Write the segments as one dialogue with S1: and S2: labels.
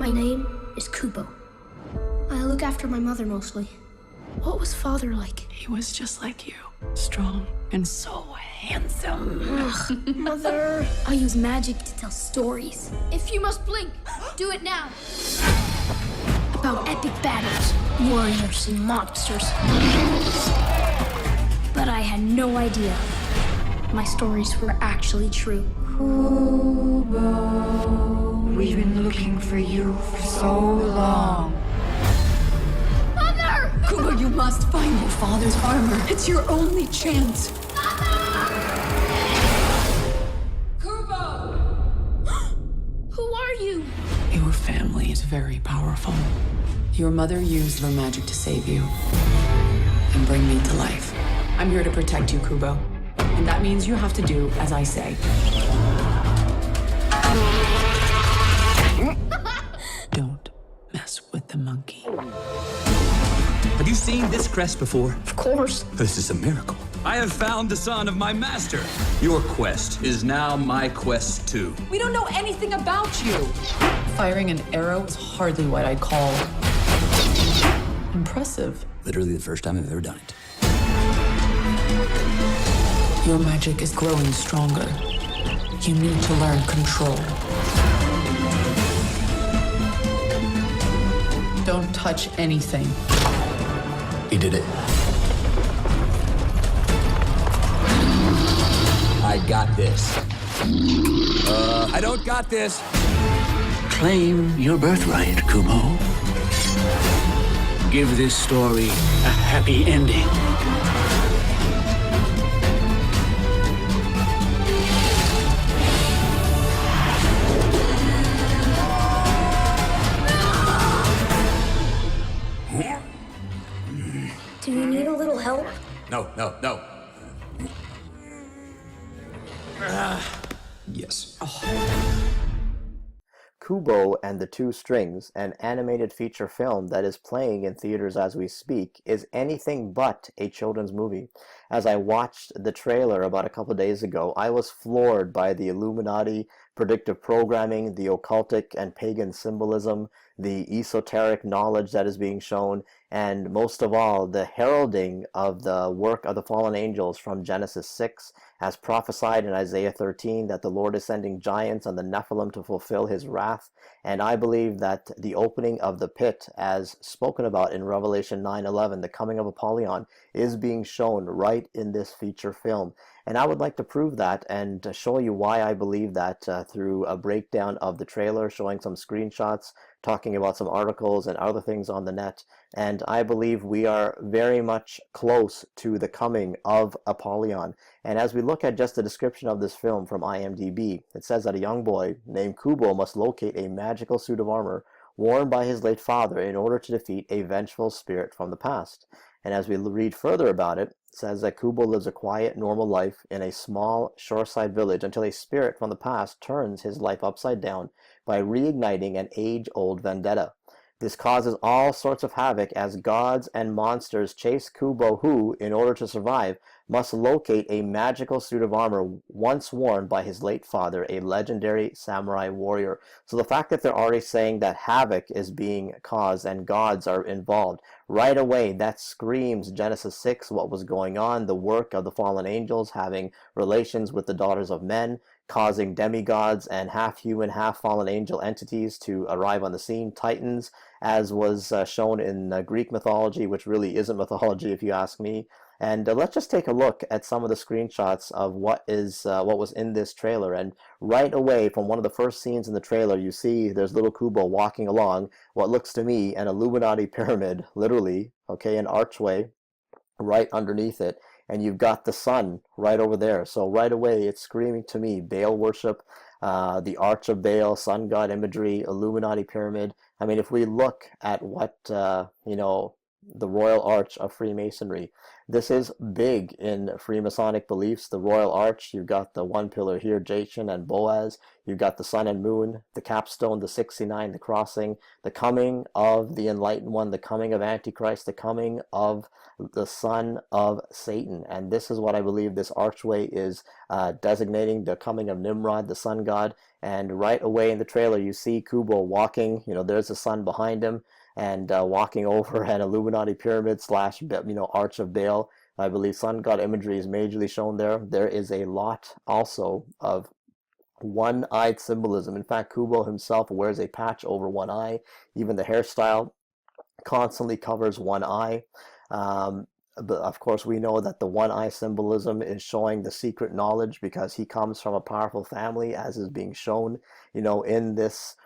S1: My name is Kubo. I look after my mother mostly. What was father like?
S2: He was just like you. Strong and so handsome.
S1: Ugh, mother. I use magic to tell stories. If you must blink, do it now. About epic battles, warriors and monsters. But I had no idea my stories were actually true.
S3: Kubo, we've been looking for you for so long.
S1: Mother!
S2: Kubo, you must find your father's armor. It's your only chance.
S1: Kubo! Who are you?
S2: Your family is very powerful. Your mother used her magic to save you and bring me to life. I'm here to protect you, Kubo. And that means you have to do as I say. Don't mess with the monkey.
S4: Have you seen this crest before?
S1: Of course.
S4: This is a miracle. I have found the son of my master. Your quest is now my quest too.
S2: We don't know anything about you. Firing an arrow is hardly what I'd call impressive.
S4: Literally the first time I've ever done it.
S2: Your magic is growing stronger. You need to learn control. Don't touch anything.
S4: He did it. I got this. I don't got this.
S5: Claim your birthright, Kubo. Give this story a happy ending.
S1: Do you need a little help?
S4: No. Yes.
S6: Kubo and the Two Strings, an animated feature film that is playing in theaters as we speak, is anything but a children's movie. As I watched the trailer about a couple of days ago, I was floored by the Illuminati, predictive programming, the occultic and pagan symbolism, the esoteric knowledge that is being shown, and most of all, the heralding of the work of the fallen angels from Genesis 6, as prophesied in Isaiah 13, that the Lord is sending giants on the Nephilim to fulfill his wrath. And I believe that the opening of the pit, as spoken about in Revelation 9:11, the coming of Apollyon, is being shown right in this feature film. And I would like to prove that and to show you why I believe that through a breakdown of the trailer, showing some screenshots, talking about some articles and other things on the net. And I believe we are very much close to the coming of Apollyon. And as we look at just the description of this film from IMDb, it says that a young boy named Kubo must locate a magical suit of armor worn by his late father in order to defeat a vengeful spirit from the past. And as we read further about it, it says that Kubo lives a quiet, normal life in a small shoreside village until a spirit from the past turns his life upside down by reigniting an age-old vendetta. This causes all sorts of havoc as gods and monsters chase Kubo, who, in order to survive, must locate a magical suit of armor once worn by his late father, a legendary samurai warrior. So the fact that they're already saying that havoc is being caused and gods are involved, right away that screams Genesis 6, what was going on, the work of the fallen angels having relations with the daughters of men, causing demigods and half-human, half-fallen angel entities to arrive on the scene, titans, as was shown in Greek mythology, which really isn't mythology if you ask me. And let's just take a look at some of the screenshots of what was in this trailer. And right away, from one of the first scenes in the trailer, you see there's little Kubo walking along what looks to me an Illuminati pyramid, literally, okay, an archway right underneath it. And you've got the sun right over there. So right away, it's screaming to me Baal worship, the Arch of Baal, sun god imagery, Illuminati pyramid. I mean, if we look at what, the Royal Arch of Freemasonry. This is big in Freemasonic beliefs. The Royal Arch, you've got the one pillar here, Jachin and Boaz. You've got the sun and moon, the capstone, the 69, the crossing, the coming of the enlightened one, the coming of Antichrist, the coming of the son of Satan. And this is what I believe this archway is designating, the coming of Nimrod, the sun god. And right away in the trailer, you see Kubo walking, there's the sun behind him, and walking over an Illuminati pyramid slash, Arch of Baal. I believe sun god imagery is majorly shown there. There is a lot also of one-eyed symbolism. In fact, Kubo himself wears a patch over one eye. Even the hairstyle constantly covers one eye. But of course, we know that the one-eye symbolism is showing the secret knowledge because he comes from a powerful family, as is being shown, in this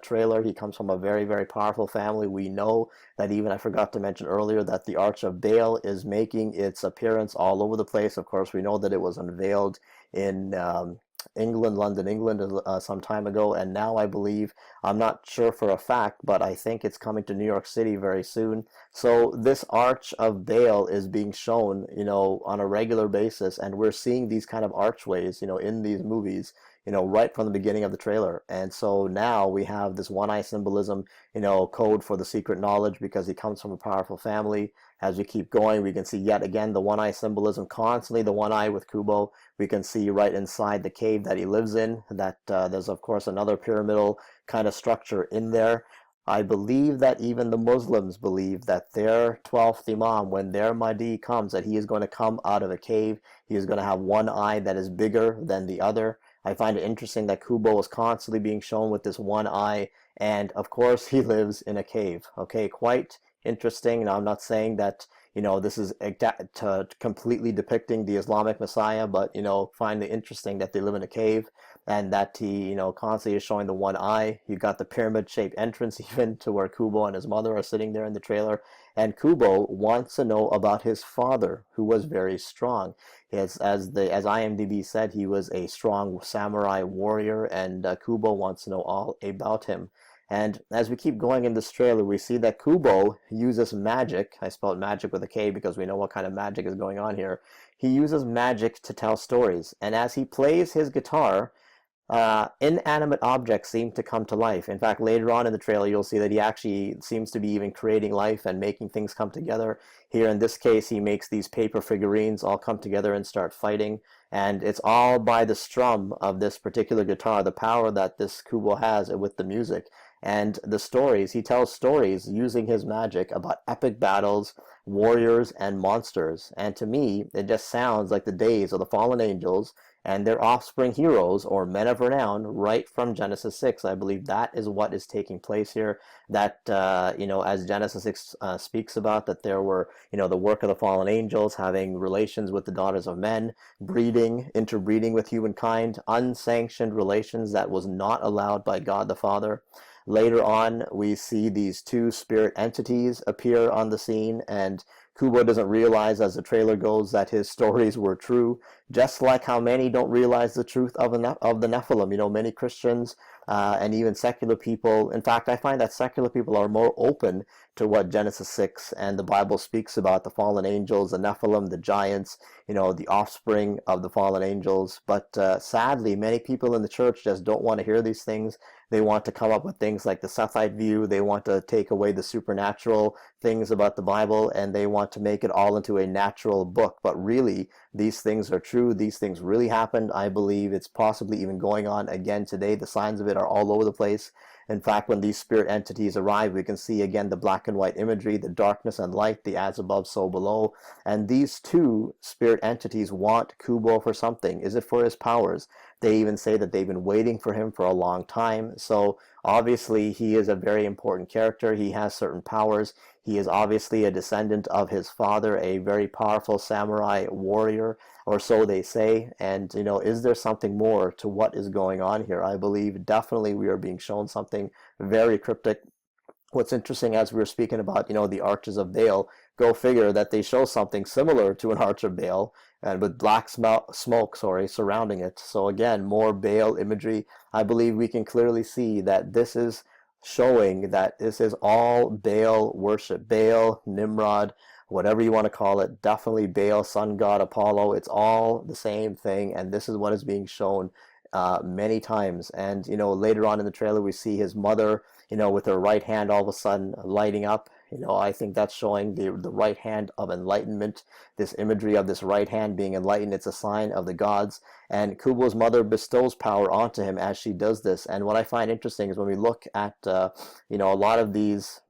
S6: trailer. He comes from a very, very powerful family. We know that even, I forgot to mention earlier, that the Arch of Baal is making its appearance all over the place. Of course, we know that it was unveiled in London, England, some time ago, and now I believe, I'm not sure for a fact, but I think it's coming to New York City very soon. So this Arch of Baal is being shown, on a regular basis, and we're seeing these kind of archways, in these movies, right from the beginning of the trailer. And so now we have this one-eye symbolism, code for the secret knowledge, because he comes from a powerful family. As we keep going, we can see yet again the one-eye symbolism, constantly the one eye with Kubo. We can see right inside the cave that he lives in that there's, of course, another pyramidal kind of structure in there. I believe that even the Muslims believe that their 12th Imam, when their Mahdi comes, that he is going to come out of a cave. He is going to have one eye that is bigger than the other. I find it interesting that Kubo is constantly being shown with this one eye, and of course he lives in a cave. Okay, quite interesting. Now, I'm not saying that, this is completely depicting the Islamic Messiah, but, find it interesting that they live in a cave and that he, constantly is showing the one eye. You got the pyramid-shaped entrance even to where Kubo and his mother are sitting there in the trailer. And Kubo wants to know about his father, who was very strong. As IMDb said, he was a strong samurai warrior, and Kubo wants to know all about him. And as we keep going in this trailer, we see that Kubo uses magic. I spelled magic with a K because we know what kind of magic is going on here. He uses magic to tell stories. And as he plays his guitar, inanimate objects seem to come to life. In fact, later on in the trailer, you'll see that he actually seems to be even creating life and making things come together. Here in this case, he makes these paper figurines all come together and start fighting. And it's all by the strum of this particular guitar, the power that this Kubo has with the music. And the stories, he tells stories using his magic about epic battles, warriors, and monsters. And to me, it just sounds like the days of the fallen angels and their offspring heroes, or men of renown, right from Genesis 6. I believe that is what is taking place here. That, as Genesis 6 speaks about, that there were, the work of the fallen angels having relations with the daughters of men, interbreeding with humankind, unsanctioned relations that was not allowed by God the Father. Later on, we see these two spirit entities appear on the scene, and Kubo doesn't realize as the trailer goes that his stories were true, just like how many don't realize the truth of the Nephilim. Many Christians and even secular people. In fact, I find that secular people are more open to what Genesis 6 and the Bible speaks about, the fallen angels, the Nephilim, the giants, the offspring of the fallen angels. But sadly, many people in the church just don't want to hear these things. They want to come up with things like the Sethite view. They want to take away the supernatural things about the Bible, and they want to make it all into a natural book. But really, these things are true. These things really happened. I believe it's possibly even going on again today. The signs of it are all over the place. In fact, when these spirit entities arrive, we can see again the black and white imagery, the darkness and light, the as above, so below. And these two spirit entities want Kubo for something. Is it for his powers? They even say that they've been waiting for him for a long time. So obviously he is a very important character. He has certain powers. He is obviously a descendant of his father, a very powerful samurai warrior, or so they say. And, is there something more to what is going on here? I believe definitely we are being shown something very cryptic. What's interesting, as we were speaking about, the arches of Baal, go figure that they show something similar to an arch of Baal, and with black smoke surrounding it. So again, more Baal imagery. I believe we can clearly see that this is showing that this is all Baal worship. Baal, Nimrod, whatever you want to call it, definitely Baal, sun god, Apollo. It's all the same thing, and this is what is being shown many times. And later on in the trailer, we see his mother, with her right hand all of a sudden lighting up. I think that's showing the right hand of enlightenment, this imagery of this right hand being enlightened. It's a sign of the gods, and Kubo's mother bestows power onto him as she does this. And what I find interesting is when we look at a lot of these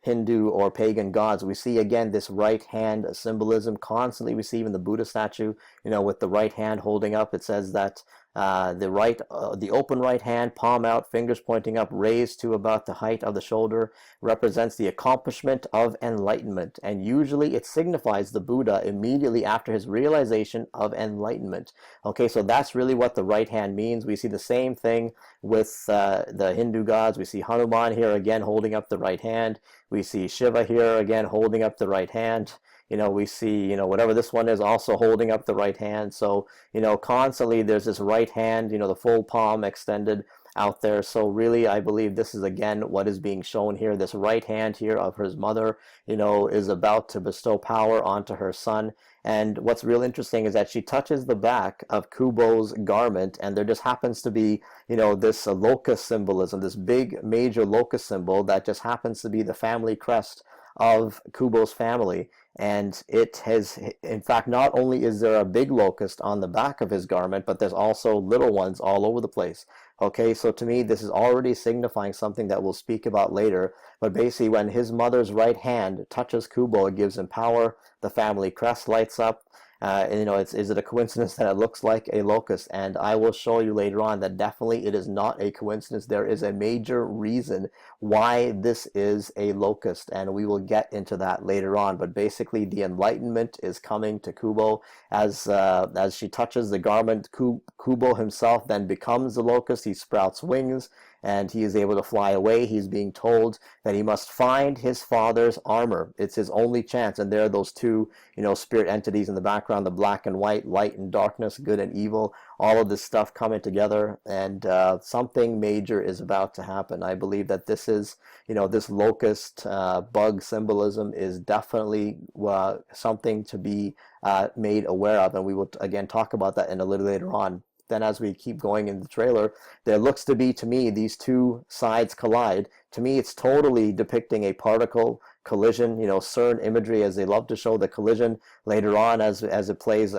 S6: Hindu or pagan gods, we see again this right hand symbolism constantly. We see even the Buddha statue, with the right hand holding up. It says that the open right hand, palm out, fingers pointing up, raised to about the height of the shoulder, represents the accomplishment of enlightenment. And usually it signifies the Buddha immediately after his realization of enlightenment. Okay, so that's really what the right hand means. We see the same thing with the Hindu gods. We see Hanuman here again holding up the right hand. We see Shiva here again holding up the right hand. We see, whatever this one is also holding up the right hand. So, constantly there's this right hand, the full palm extended out there. So really, I believe this is again what is being shown here. This right hand here of his mother, is about to bestow power onto her son. And what's real interesting is that she touches the back of Kubo's garment, and there just happens to be, this locust symbolism, this big major locust symbol that just happens to be the family crest of Kubo's family. And it has, in fact, not only is there a big locust on the back of his garment, but there's also little ones all over the place. Okay, so to me, this is already signifying something that we'll speak about later. But basically, when his mother's right hand touches Kubo, it gives him power. The family crest lights up. Is it a coincidence that it looks like a locust? And I will show you later on that definitely it is not a coincidence. There is a major reason why this is a locust, and we will get into that later on. But basically, the enlightenment is coming to Kubo as she touches the garment. Kubo himself then becomes the locust. He sprouts wings, and he is able to fly away. He's being told that he must find his father's armor. It's his only chance. And there are those two, spirit entities in the background, the black and white, light and darkness, good and evil, all of this stuff coming together. And something major is about to happen. I believe that this is, this locust bug symbolism is definitely something to be made aware of. And we will, again, talk about that in a little later on. Then as we keep going in the trailer, there looks to be, to me, these two sides collide. To me, it's totally depicting a particle collision, CERN imagery, as they love to show the collision. Later on, as it plays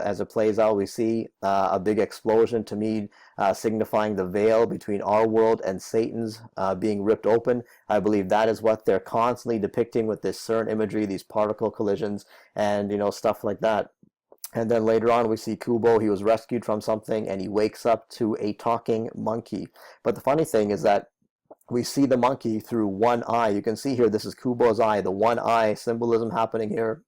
S6: out, we see a big explosion, to me, signifying the veil between our world and Satan's being ripped open. I believe that is what they're constantly depicting with this CERN imagery, these particle collisions, and stuff like that. And then later on, we see Kubo. He was rescued from something, and he wakes up to a talking monkey. But the funny thing is that we see the monkey through one eye. You can see here, this is Kubo's eye, the one eye symbolism happening here.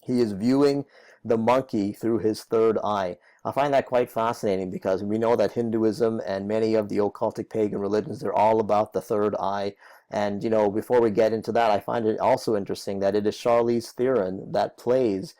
S6: He is viewing the monkey through his third eye. I find that quite fascinating because we know that Hinduism and many of the occultic pagan religions, they're all about the third eye. And, before we get into that, I find it also interesting that it is Charlize Theron that plays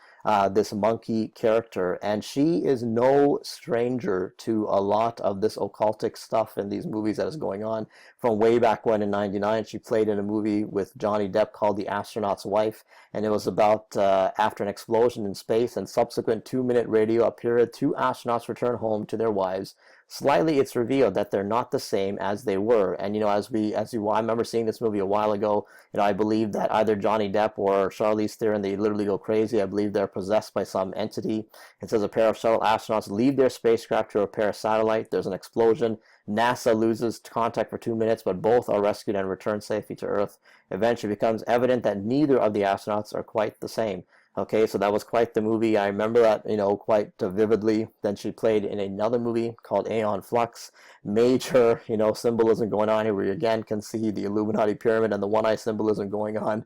S6: this monkey character, and she is no stranger to a lot of this occultic stuff in these movies that is going on. From way back when in '99, she played in a movie with Johnny Depp called The Astronaut's Wife, and it was about after an explosion in space and subsequent 2-minute radio period, 2 astronauts return home to their wives. Slightly, it's revealed that they're not the same as they were. And, I remember seeing this movie a while ago, I believe that either Johnny Depp or Charlize Theron, they literally go crazy. I believe they're possessed by some entity. It says a pair of shuttle astronauts leave their spacecraft to repair a satellite. There's an explosion. NASA loses contact for 2 minutes, but both are rescued and returned safely to Earth. Eventually, it becomes evident that neither of the astronauts are quite the same. Okay, so that was quite the movie. I remember that, quite vividly. Then she played in another movie called Aeon Flux. Major, symbolism going on here. We again can see the Illuminati pyramid and the one-eye symbolism going on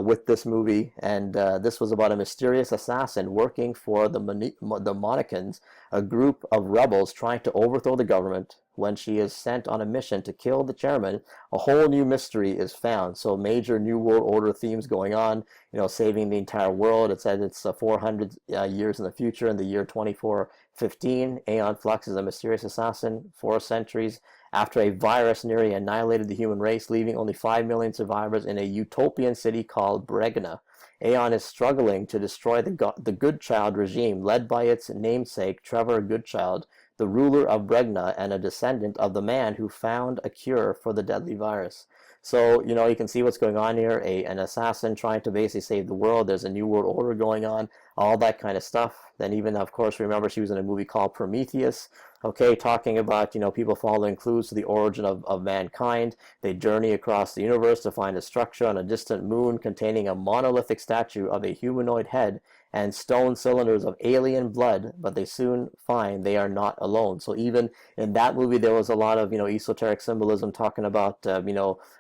S6: with this movie. And this was about a mysterious assassin working for the Monicans, a group of rebels trying to overthrow the government. When she is sent on a mission to kill the chairman, a whole new mystery is found. So major New World Order themes going on, saving the entire world. It says it's 400 years in the future, in the year 2415. Aeon Flux is a mysterious assassin, 4 centuries after a virus nearly annihilated the human race, leaving only 5 million survivors in a utopian city called Bregna. Aeon is struggling to destroy the Goodchild regime led by its namesake, Trevor Goodchild, the ruler of Bregna and a descendant of the man who found a cure for the deadly virus. So, you can see what's going on here, an assassin trying to basically save the world. There's a new world order going on, all that kind of stuff. Then even, of course, remember she was in a movie called Prometheus, okay, talking about, people following clues to the origin of mankind. They journey across the universe to find a structure on a distant moon containing a monolithic statue of a humanoid head and stone cylinders of alien blood, but they soon find they are not alone. So even in that movie, there was a lot of, esoteric symbolism talking about,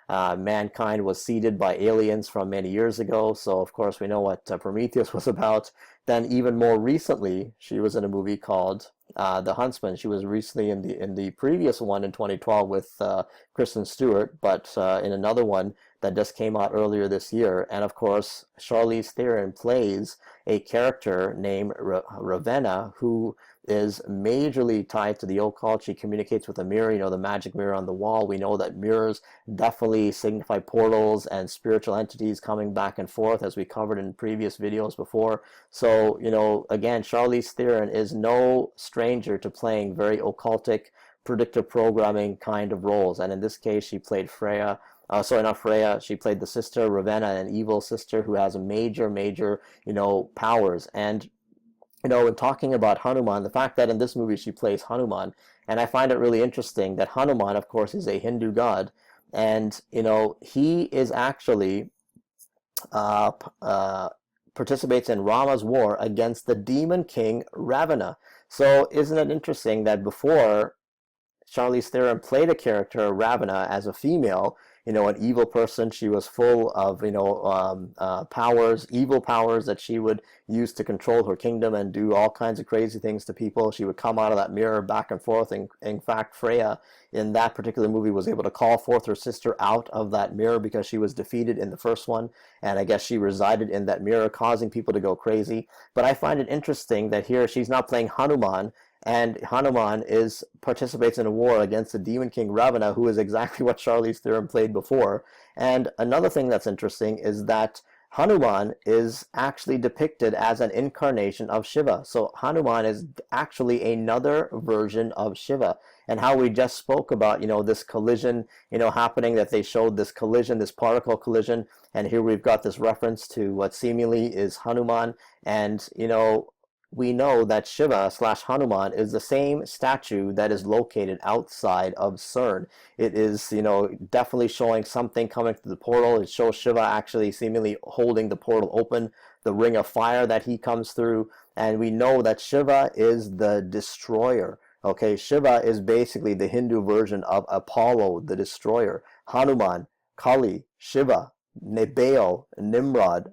S6: mankind was seeded by aliens from many years ago. So of course we know what Prometheus was about. Then even more recently, she was in a movie called The Huntsman. She was recently in the previous one in 2012 with Kristen Stewart, but in another one that just came out earlier this year. And of course, Charlize Theron plays a character named Ravenna, who is majorly tied to the occult. She communicates with a mirror, the magic mirror on the wall. We know that mirrors definitely signify portals and spiritual entities coming back and forth, as we covered in previous videos before. So, again, Charlize Theron is no stranger to playing very occultic, predictive programming kind of roles. And in this case, she played Freya. Not Freya, she played the sister, Ravenna, an evil sister who has major, powers. And, in talking about Hanuman, the fact that in this movie she plays Hanuman, and I find it really interesting that Hanuman, of course, is a Hindu god, and, he is actually, participates in Rama's war against the demon king Ravana. So isn't it interesting that before Charlize Theron played a character, Ravana, as a female, an evil person. She was full of, powers, evil powers that she would use to control her kingdom and do all kinds of crazy things to people. She would come out of that mirror back and forth. And in fact, Freya, in that particular movie, was able to call forth her sister out of that mirror because she was defeated in the first one. And I guess she resided in that mirror, causing people to go crazy. But I find it interesting that here she's not playing Hanuman, and Hanuman participates in a war against the demon king Ravana, who is exactly what Charlize Theron played before. And another thing that's interesting is that Hanuman is actually depicted as an incarnation of Shiva. So Hanuman is actually another version of Shiva. And how we just spoke about, this collision, happening, that they showed this collision, this particle collision. And here we've got this reference to what seemingly is Hanuman. And, we know that Shiva / Hanuman is the same statue that is located outside of CERN. It is, definitely showing something coming through the portal. It shows Shiva actually seemingly holding the portal open, the ring of fire that he comes through. And we know that Shiva is the destroyer. Okay, Shiva is basically the Hindu version of Apollo, the destroyer. Hanuman, Kali, Shiva, Baal, Nimrod,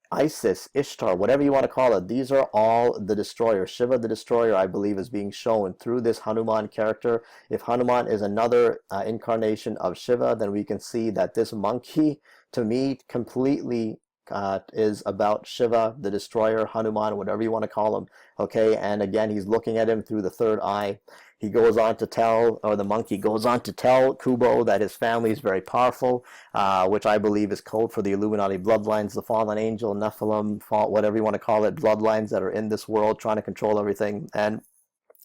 S6: Isis, Ishtar, whatever you want to call it, these are all the destroyers. Shiva the destroyer, I believe, is being shown through this Hanuman character. If Hanuman is another incarnation of Shiva, then we can see that this monkey, to me, completely is about Shiva the destroyer, Hanuman, whatever you want to call him. Okay, and again, he's looking at him through the third eye. He goes on to tell, or the monkey goes on to tell Kubo that his family is very powerful, which I believe is code for the Illuminati bloodlines, the fallen angel, Nephilim, whatever you want to call it, bloodlines that are in this world trying to control everything. And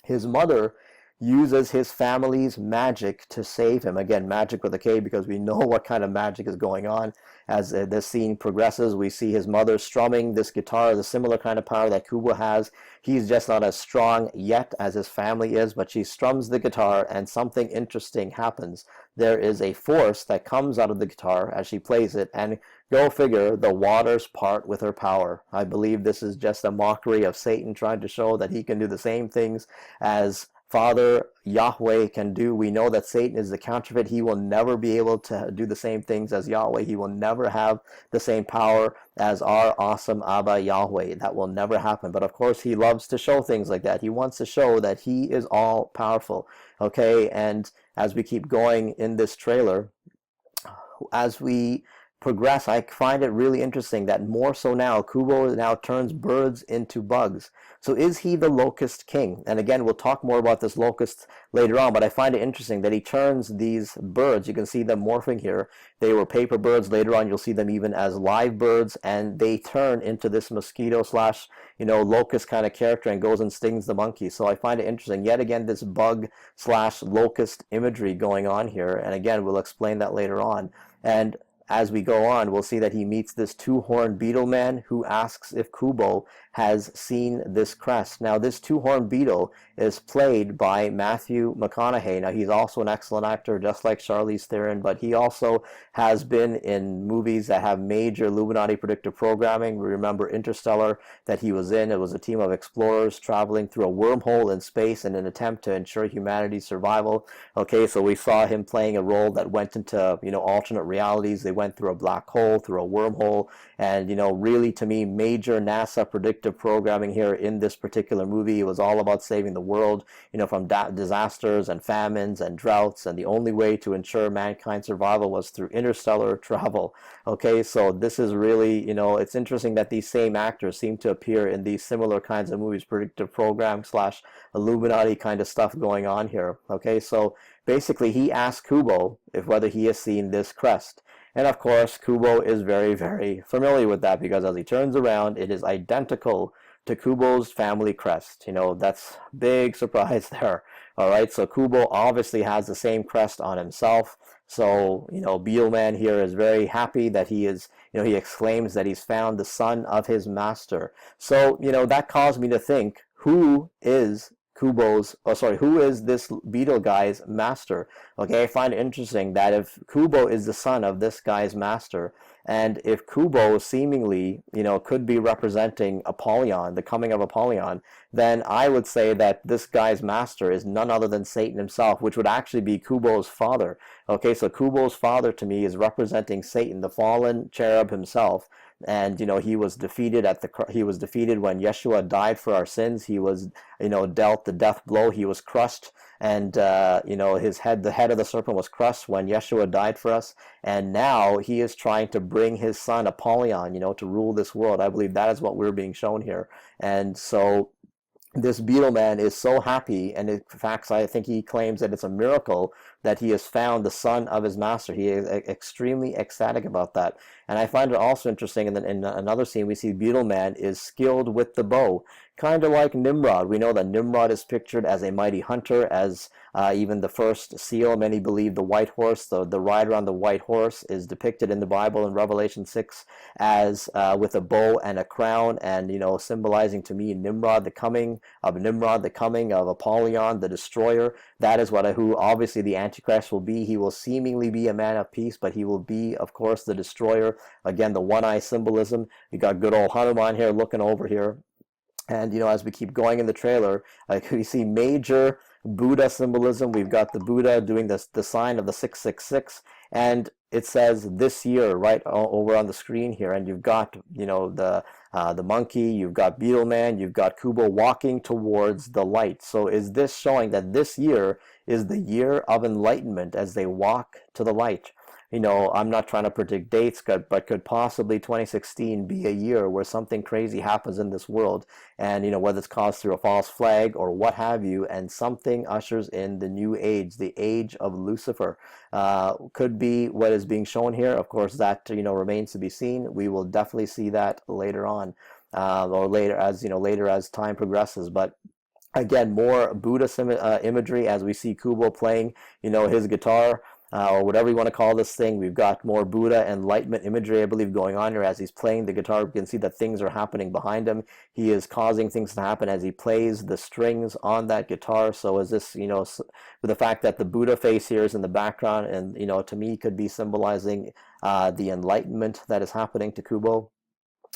S6: his mother uses his family's magic to save him. Again, magic with a K, because we know what kind of magic is going on. As this scene progresses, we see his mother strumming this guitar, the similar kind of power that Kubo has. He's just not as strong yet as his family is, but she strums the guitar and something interesting happens. There is a force that comes out of the guitar as she plays it, and go figure, the waters part with her power. I believe this is just a mockery of Satan trying to show that he can do the same things as Father Yahweh can do. We know that Satan is the counterfeit. He will never be able to do the same things as Yahweh. He will never have the same power as our awesome Abba Yahweh. That will never happen. But of course, he loves to show things like that. He wants to show that he is all powerful. Okay, and as we keep going in this trailer, as we progress, I find it really interesting that more so now, Kubo now turns birds into bugs. So is he the locust king? And again, we'll talk more about this locust later on, but I find it interesting that he turns these birds, you can see them morphing here. They were paper birds. Later on, you'll see them even as live birds, and they turn into this mosquito slash, locust kind of character and goes and stings the monkey. So I find it interesting. Yet again, this bug slash locust imagery going on here. And again, we'll explain that later on. And as we go on, we'll see that he meets this two-horned beetle man who asks if Kubo has seen this crest. Now, this two-horned beetle is played by Matthew McConaughey. Now, he's also an excellent actor, just like Charlize Theron, but he also has been in movies that have major Illuminati predictive programming. We remember Interstellar that he was in. It was a team of explorers traveling through a wormhole in space in an attempt to ensure humanity's survival. Okay, so we saw him playing a role that went into, alternate realities. They went through a black hole, through a wormhole, and, really, to me, major NASA predictive programming here in this particular movie. It was all about saving the world, from disasters and famines and droughts, and the only way to ensure mankind's survival was through interstellar travel. Okay, so this is really, it's interesting that these same actors seem to appear in these similar kinds of movies, predictive program slash Illuminati kind of stuff going on here. Okay, so basically he asked Kubo if whether he has seen this crest. And of course, Kubo is very, very familiar with that, because as he turns around, it is identical to Kubo's family crest. That's big surprise there. All right, so Kubo obviously has the same crest on himself. So, Beetle Man here is very happy that he is, he exclaims that he's found the son of his master. So, that caused me to think, who is who is this beetle guy's master? Okay, I find it interesting that if Kubo is the son of this guy's master, and if Kubo seemingly, could be representing Apollyon, the coming of Apollyon, then I would say that this guy's master is none other than Satan himself, which would actually be Kubo's father. Okay, so Kubo's father to me is representing Satan, the fallen cherub himself. And he was defeated he was defeated when Yeshua died for our sins. He was dealt the death blow. He was crushed, and the head of the serpent was crushed when Yeshua died for us. And now he is trying to bring his son Apollyon, to rule this world. I believe that is what we're being shown here. And so this beetle man is so happy, and in fact, I think he claims that it's a miracle that he has found the son of his master. He is extremely ecstatic about that. And I find it also interesting, in another scene, we see Beetle Man is skilled with the bow, kind of like Nimrod. We know that Nimrod is pictured as a mighty hunter, as even the first seal. Many believe the white horse, the rider on the white horse, is depicted in the Bible in Revelation 6 as with a bow and a crown, and symbolizing to me Nimrod, the coming of Apollyon, the destroyer. That is who obviously the Antichrist will be. He will seemingly be a man of peace, but he will be, of course, the destroyer. Again, the one-eye symbolism. You got good old Hanuman here looking over here. And, as we keep going in the trailer, we see major Buddha symbolism. We've got the Buddha doing the sign of the 666. And it says this year right over on the screen here. And you've got, the monkey, you've got Beetle Man, you've got Kubo walking towards the light. So is this showing that this year is the year of enlightenment as they walk to the light? I'm not trying to predict dates, but could possibly 2016 be a year where something crazy happens in this world, and whether it's caused through a false flag or what have you, and something ushers in the new age, the age of Lucifer. Could be what is being shown here. Of course, that remains to be seen. We will definitely see that later on, or later as time progresses. But again, more Buddha imagery as we see Kubo playing his guitar. Or whatever you want to call this thing. We've got more Buddha enlightenment imagery, I believe, going on here. As he's playing the guitar, we can see that things are happening behind him. He is causing things to happen as he plays the strings on that guitar. So is this, with the fact that the Buddha face here is in the background, and, to me could be symbolizing the enlightenment that is happening to Kubo.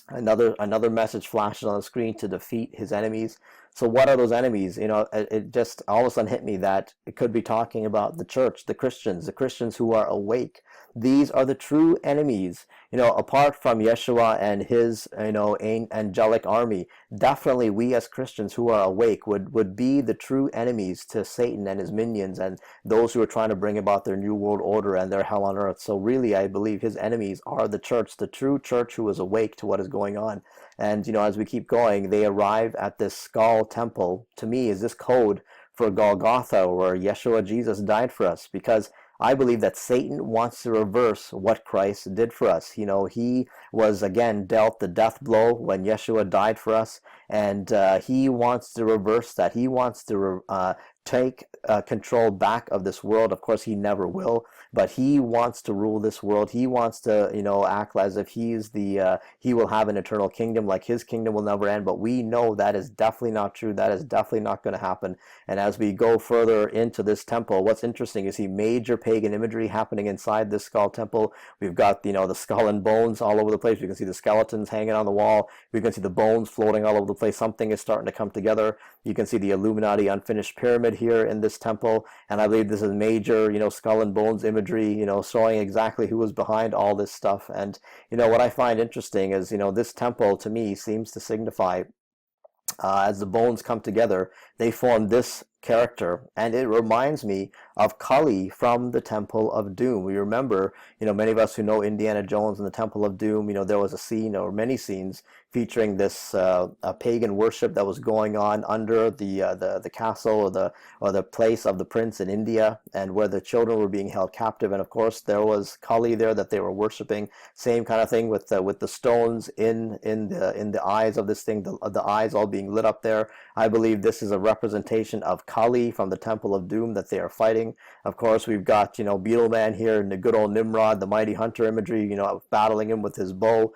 S6: Another message flashes on the screen: to defeat his enemies. So what are those enemies? It just all of a sudden hit me that it could be talking about the church, the Christians who are awake. These are the true enemies, apart from Yeshua and his, angelic army. Definitely we as Christians who are awake would be the true enemies to Satan and his minions and those who are trying to bring about their new world order and their hell on earth. So really, I believe his enemies are the church, the true church who is awake to what is going on. And, as we keep going, they arrive at this skull temple. To me, is this code for Golgotha, where Yeshua Jesus died for us, because I believe that Satan wants to reverse what Christ did for us. He was again dealt the death blow when Yeshua died for us, and he wants to reverse that. He wants to take control back of this world. Of course, he never will, but he wants to rule this world. He wants to, act as if he's he will have an eternal kingdom, like his kingdom will never end. But we know that is definitely not true. That is definitely not going to happen. And as we go further into this temple, what's interesting is major pagan imagery happening inside this skull temple. We've got, the skull and bones all over the place. We can see the skeletons hanging on the wall. We can see the bones floating all over the place. Something is starting to come together. You can see the Illuminati unfinished pyramid here in this temple, and I believe this is major, skull and bones imagery, showing exactly who was behind all this stuff. And, what I find interesting is, this temple to me seems to signify, as the bones come together, they form this character, and it reminds me of Kali from the Temple of Doom. We remember, many of us who know Indiana Jones and the Temple of Doom, there was a scene or many scenes featuring this pagan worship that was going on under the castle or the place of the prince in India, and where the children were being held captive. And of course, there was Kali there that they were worshiping. Same kind of thing with the stones in the eyes of this thing, the eyes all being lit up there. I believe this is a representation of Kali from the Temple of Doom that they are fighting. Of course, we've got, Beetle Man here and the good old Nimrod, the mighty hunter imagery, battling him with his bow.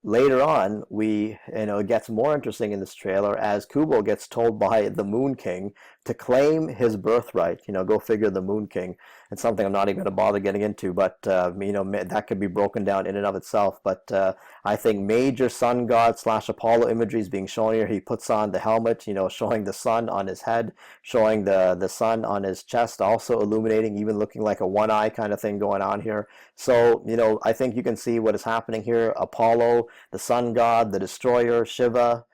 S6: Later on, it gets more interesting in this trailer as Kubo gets told by the Moon King to claim his birthright. Go figure, the Moon King. It's something I'm not even going to bother getting into, but, that could be broken down in and of itself. But I think major sun god / Apollo imagery is being shown here. He puts on the helmet, showing the sun on his head, showing the sun on his chest, also illuminating, even looking like a one eye kind of thing going on here. So, I think you can see what is happening here. Apollo, the sun god, the destroyer, Shiva,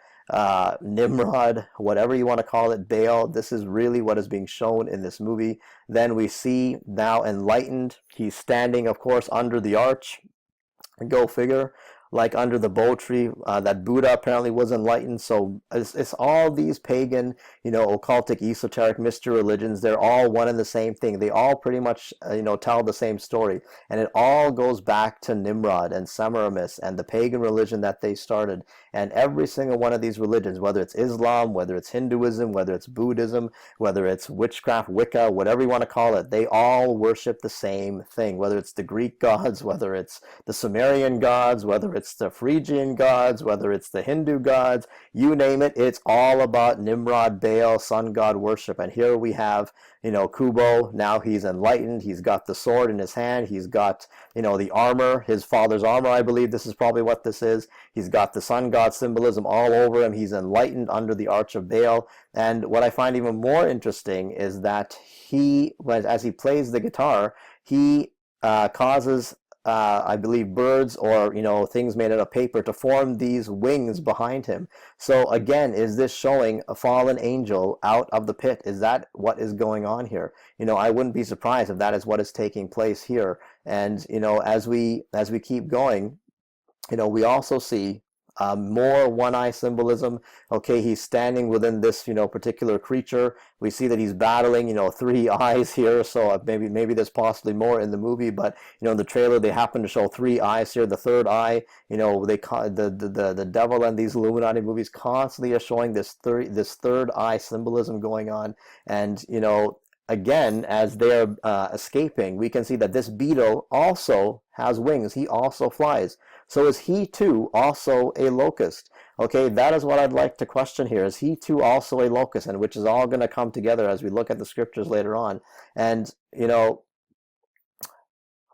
S6: Nimrod, whatever you want to call it, Baal. This is really what is being shown in this movie. Then we see now enlightened. He's standing, of course, under the arch. Go figure. Like under the bow tree, that Buddha apparently was enlightened. So it's all these pagan, occultic, esoteric, mystery religions. They're all one and the same thing. They all pretty much, tell the same story. And it all goes back to Nimrod and Semiramis and the pagan religion that they started. And every single one of these religions, whether it's Islam, whether it's Hinduism, whether it's Buddhism, whether it's witchcraft, Wicca, whatever you want to call it, they all worship the same thing. Whether it's the Greek gods, whether it's the Sumerian gods, whether it's the Phrygian gods, whether it's the Hindu gods, you name it, it's all about Nimrod, Baal, sun god worship. And here we have, Kubo. Now he's enlightened. He's got the sword in his hand. He's got, the armor, his father's armor, I believe this is probably what this is. He's got the sun god symbolism all over him. He's enlightened under the arch of Baal. And what I find even more interesting is that as he plays the guitar, he causes I believe birds or things made out of paper to form these wings behind him. So again, is this showing a fallen angel out of the pit? Is that what is going on here? I wouldn't be surprised if that is what is taking place here. And as we keep going, we also see more one-eye symbolism. Okay, he's standing within this, particular creature. We see that he's battling, 3 eyes here. So maybe there's possibly more in the movie, but in the trailer they happen to show 3 eyes here. The third eye, the devil and these Illuminati movies constantly are showing this third eye symbolism going on, and again, as they're escaping, we can see that this beetle also has wings. He also flies. So is he too also a locust? Okay, that is what I'd like to question here. Is he too also a locust? And which is all going to come together as we look at the scriptures later on. And,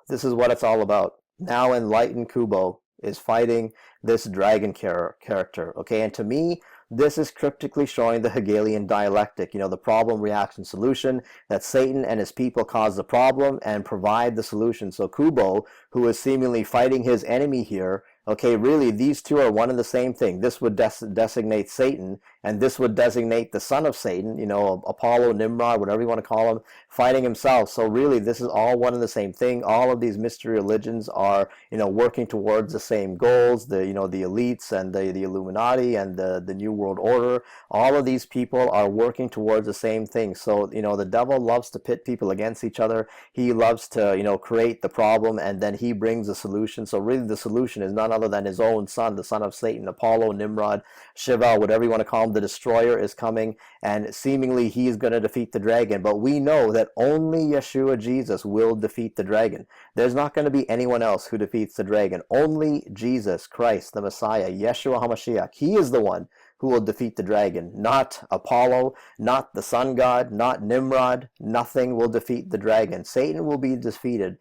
S6: this is what it's all about. Now enlightened Kubo is fighting this dragon character. Okay, and to me, This is cryptically showing the Hegelian dialectic, the problem, reaction, solution, that Satan and his people cause the problem and provide the solution. So Kubo, who is seemingly fighting his enemy here, okay, really these two are one and the same thing. This would designate Satan, and this would designate the son of Satan, Apollo, Nimrod, whatever you want to call him, fighting himself. So really this is all one and the same thing. All of these mystery religions are, working towards the same goals, the elites and the Illuminati and the New World Order. All of these people are working towards the same thing. So, the devil loves to pit people against each other. He loves to, create the problem, and then he brings the solution. So really the solution is none other than his own son, the son of Satan, Apollo, Nimrod, Shiva, whatever you want to call him. The destroyer is coming, and seemingly he is going to defeat the dragon. But we know that only Yeshua Jesus will defeat the dragon. There's not going to be anyone else who defeats the dragon. Only Jesus Christ, the Messiah, Yeshua HaMashiach. He is the one who will defeat the dragon. Not Apollo, not the sun god, not Nimrod. Nothing will defeat the dragon. Satan will be defeated.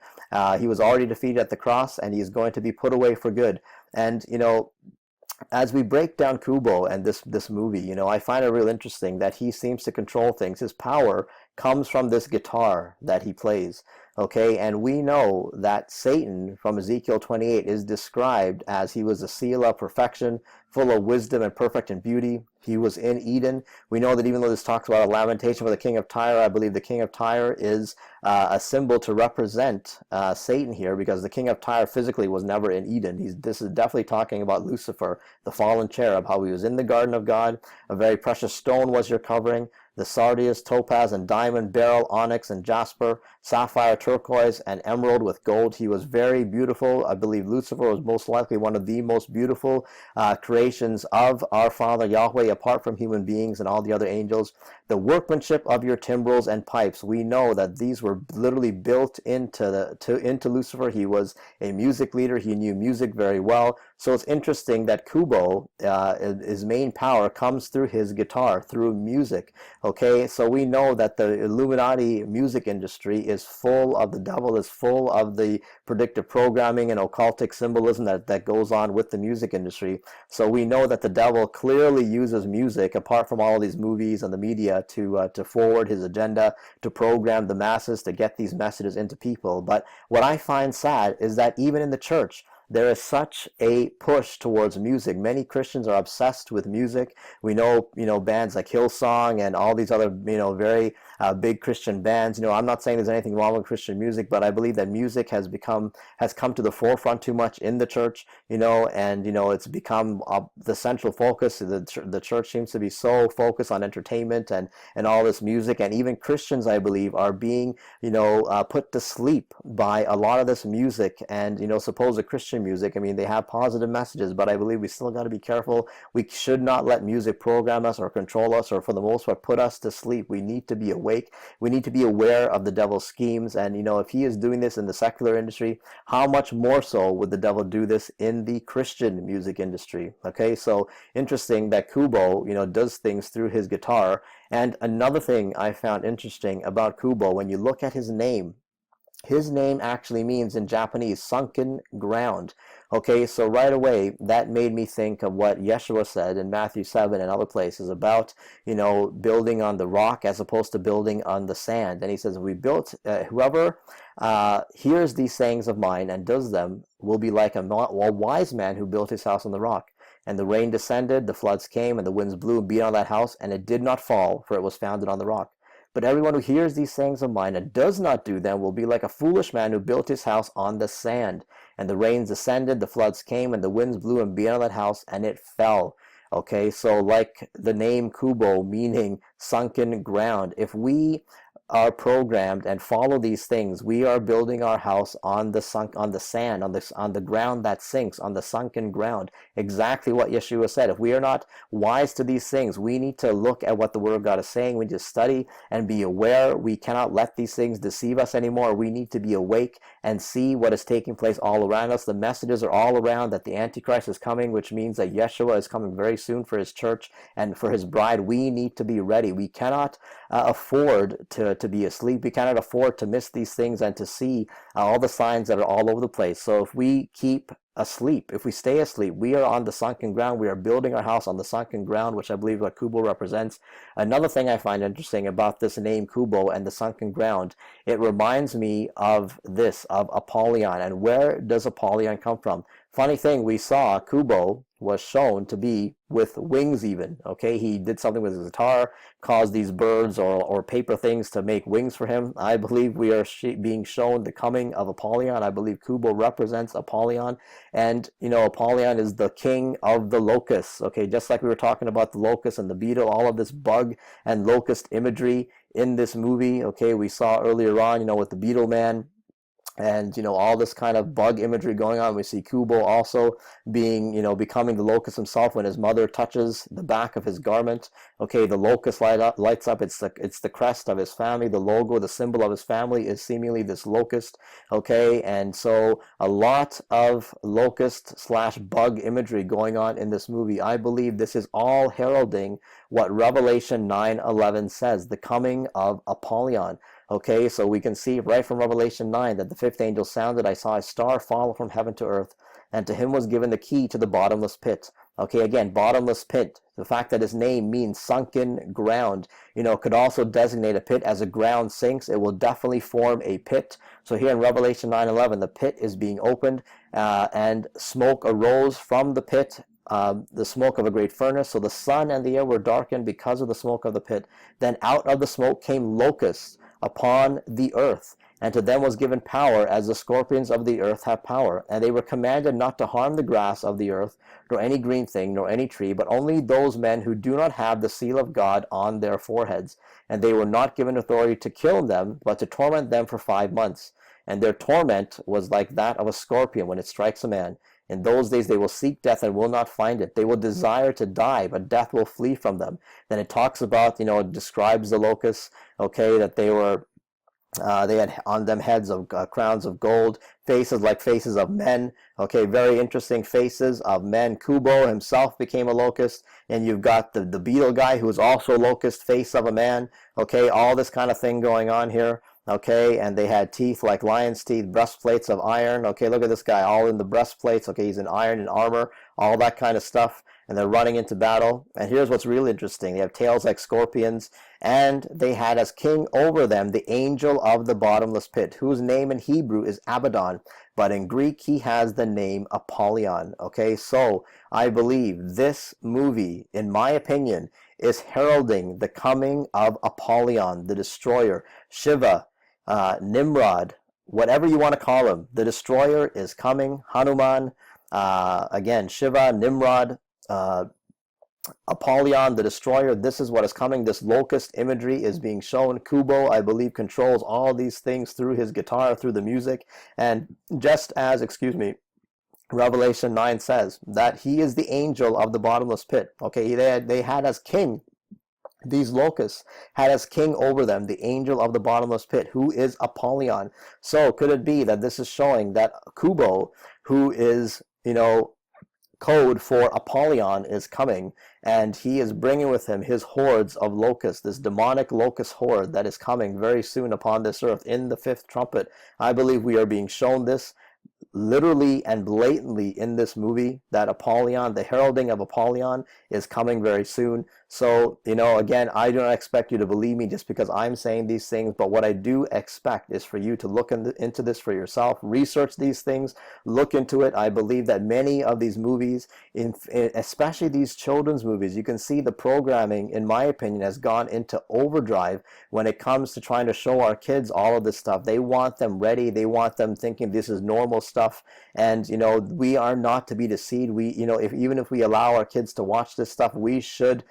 S6: He was already defeated at the cross, and he is going to be put away for good. And, as we break down Kubo and this movie, I find it real interesting that he seems to control things. His power comes from this guitar that he plays. Okay, and we know that Satan from Ezekiel 28 is described as he was a seal of perfection, full of wisdom and perfect in beauty. He was in Eden. We know that even though this talks about a lamentation for the king of Tyre, I believe the king of Tyre is a symbol to represent Satan here, because the king of Tyre physically was never in Eden. This is definitely talking about Lucifer, the fallen cherub, how he was in the garden of God. A very precious stone was your covering. The sardius, topaz, and diamond, beryl, onyx, and jasper, sapphire, turquoise, and emerald with gold. He was very beautiful. I believe Lucifer was most likely one of the most beautiful creations of our Father Yahweh, apart from human beings and all the other angels. The workmanship of your timbrels and pipes. We know that these were literally built into Lucifer. He was a music leader. He knew music very well. So it's interesting that Kubo, his main power comes through his guitar, through music. Okay, so we know that the Illuminati music industry is full of, the devil is full of the predictive programming and occultic symbolism that goes on with the music industry. So we know that the devil clearly uses music, apart from all of these movies and the media, to forward his agenda, to program the masses, to get these messages into people. But what I find sad is that even in the church, there is such a push towards music. Many Christians are obsessed with music. We know, bands like Hillsong and all these other, very big Christian bands. I'm not saying there's anything wrong with Christian music, but I believe that music has come to the forefront too much in the church, and, it's become the central focus. The church seems to be so focused on entertainment and all this music, and even Christians, I believe, are being, put to sleep by a lot of this music and, supposed Christian music. I mean, they have positive messages, but I believe we still got to be careful. We should not let music program us or control us, or for the most part put us to sleep. We need to be awake. We need to be aware of the devil's schemes, and if he is doing this in the secular industry, how much more so would the devil do this in the Christian music industry? Okay, so interesting that Kubo does things through his guitar. And another thing I found interesting about Kubo, when you look at his name actually means in Japanese sunken ground. Okay, so right away that made me think of what Yeshua said in Matthew 7 and other places about, building on the rock as opposed to building on the sand. And he says, whoever hears these sayings of mine and does them will be like a wise man who built his house on the rock. And the rain descended, the floods came, and the winds blew and beat on that house, and it did not fall, for it was founded on the rock. But everyone who hears these sayings of mine and does not do them will be like a foolish man who built his house on the sand. And the rains descended, the floods came, and the winds blew and beat on that house, and it fell. Okay, so like the name Kubo, meaning sunken ground, if we are programmed and follow these things, we are building our house on the sand, on the ground that sinks, on the sunken ground. Exactly what Yeshua said. If we are not wise to these things, we need to look at what the Word of God is saying. We need to study and be aware. We cannot let these things deceive us anymore. We need to be awake and see what is taking place all around us. The messages are all around that the Antichrist is coming, which means that Yeshua is coming very soon for his church and for his bride. We need to be ready. We cannot afford to to be asleep. We cannot afford to miss these things and to see all the signs that are all over the place. So if we keep asleep, if we stay asleep, we are on the sunken ground. We are building our house on the sunken ground, which I believe what Kubo represents. Another thing I find interesting about this name Kubo and the sunken ground, it reminds me of this, of Apollyon. And where does Apollyon come from? Funny thing, we saw Kubo was shown to be with wings even, okay? He did something with his guitar, caused these birds or paper things to make wings for him. I believe we are being shown the coming of Apollyon. I believe Kubo represents Apollyon. And, you know, Apollyon is the king of the locusts, okay? Just like we were talking about the locust and the beetle, all of this bug and locust imagery in this movie, okay? We saw earlier on, you know, with the Beetle man, and, you know, all this kind of bug imagery going on. We see Kubo also being, you know, becoming the locust himself when his mother touches the back of his garment. Okay, the locust lights up. It's the crest of his family. The logo, the symbol of his family is seemingly this locust. Okay, and so a lot of locust / bug imagery going on in this movie. I believe this is all heralding what Revelation 9:11 says, the coming of Apollyon. Okay, so we can see right from Revelation 9 that the fifth angel sounded. I saw a star fall from heaven to earth, and to him was given the key to the bottomless pit. Okay, again, bottomless pit. The fact that his name means sunken ground, you know, could also designate a pit. As a ground sinks, it will definitely form a pit. So here in Revelation 9:11, the pit is being opened, and smoke arose from the pit, the smoke of a great furnace. So the sun and the air were darkened because of the smoke of the pit. Then out of the smoke came locusts upon the earth, and to them was given power as the scorpions of the earth have power. And they were commanded not to harm the grass of the earth, nor any green thing, nor any tree, but only those men who do not have the seal of God on their foreheads. And they were not given authority to kill them, but to torment them for 5 months. And their torment was like that of a scorpion when it strikes a man. In those days they will seek death and will not find it. They will desire to die, but death will flee from them. Then it talks about, you know, it describes the locusts, okay, that they had on them heads of crowns of gold, faces like faces of men. Okay, very interesting, faces of men. Kubo himself became a locust, and you've got the beetle guy who is also a locust, face of a man. Okay, all this kind of thing going on here. Okay, and they had teeth like lion's teeth, breastplates of iron. Okay, look at this guy, all in the breastplates. Okay, he's in iron and armor, all that kind of stuff, and they're running into battle. And here's what's really interesting. They have tails like scorpions, and they had as king over them the angel of the bottomless pit, whose name in Hebrew is Abaddon, but in Greek he has the name Apollyon. Okay, so I believe this movie, in my opinion, is heralding the coming of Apollyon, the destroyer. Shiva, Nimrod, whatever you want to call him, the destroyer is coming. Hanuman, again, Shiva, Nimrod, Apollyon, the destroyer, this is what is coming. This locust imagery is being shown. Kubo, I believe, controls all these things through his guitar, through the music. And just as, Revelation 9 says that he is the angel of the bottomless pit. Okay, they had as king, these locusts had as king over them the angel of the bottomless pit, who is Apollyon. So could it be that this is showing that Kubo, who is, you know, code for Apollyon, is coming, and he is bringing with him his hordes of locusts, this demonic locust horde that is coming very soon upon this earth in the fifth trumpet. I believe we are being shown this literally and blatantly in this movie, that Apollyon, the heralding of Apollyon, is coming very soon. So, you know, again, I do not expect you to believe me just because I'm saying these things, but what I do expect is for you to look into this for yourself, research these things, look into it. I believe that many of these movies, especially these children's movies, you can see the programming, in my opinion, has gone into overdrive when it comes to trying to show our kids all of this stuff. They want them ready. They want them thinking this is normal stuff. And, you know, we are not to be deceived. We, you know, even if we allow our kids to watch this stuff, we should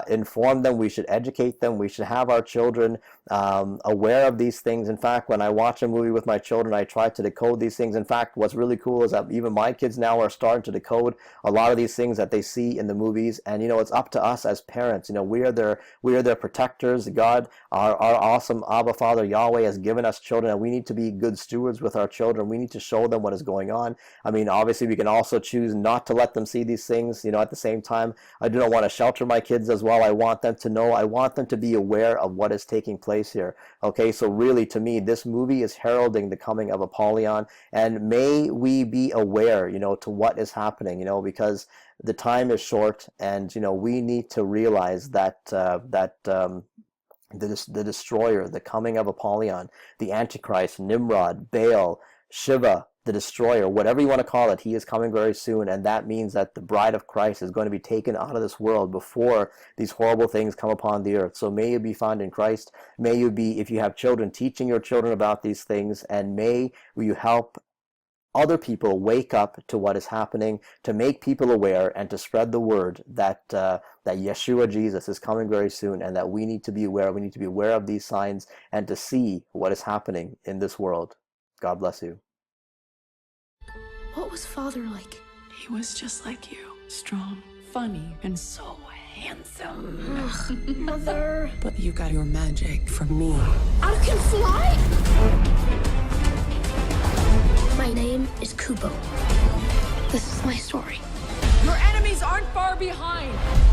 S6: inform them. We should educate them. We should have our children aware of these things. In fact, when I watch a movie with my children, I try to decode these things. In fact, what's really cool is that even my kids now are starting to decode a lot of these things that they see in the movies. And, you know, it's up to us as parents. You know, we are their protectors. God, our awesome Abba Father Yahweh, has given us children, and we need to be good stewards with our children. We need to show them what is going on. I mean, obviously we can also choose not to let them see these things. You know, at the same time, I do not want to shelter my kids as well. I want them to know. I want them to be aware of what is taking place here. Okay, so really, to me, this movie is heralding the coming of Apollyon, and may we be aware, to what is happening, because the time is short, and we need to realize that the destroyer, the coming of Apollyon, the Antichrist, Nimrod, Baal, Shiva, the destroyer, whatever you want to call it, he is coming very soon, and that means that the bride of Christ is going to be taken out of this world before these horrible things come upon the earth. So may you be found in Christ. May you be, if you have children, teaching your children about these things, and may you help other people wake up to what is happening, to make people aware, and to spread the word that Yeshua Jesus is coming very soon, and that we need to be aware. We need to be aware of these signs and to see what is happening in this world. God bless you.
S1: What was Father like?
S2: He was just like you. Strong, funny, and so handsome.
S1: Ugh, Mother.
S2: But you got your magic from me.
S1: I can fly? My name is Kubo. This is my story.
S2: Your enemies aren't far behind.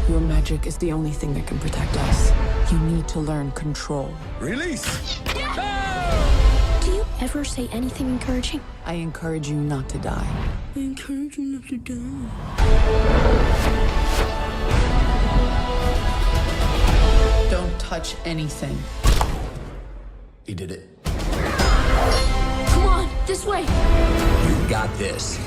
S2: Your magic is the only thing that can protect us. You need to learn control.
S4: Release!
S1: Do you ever say anything encouraging?
S2: I encourage you not to die.
S1: I encourage you not to die.
S2: Don't touch anything.
S4: He did it.
S1: Come on, this way.
S4: You got this.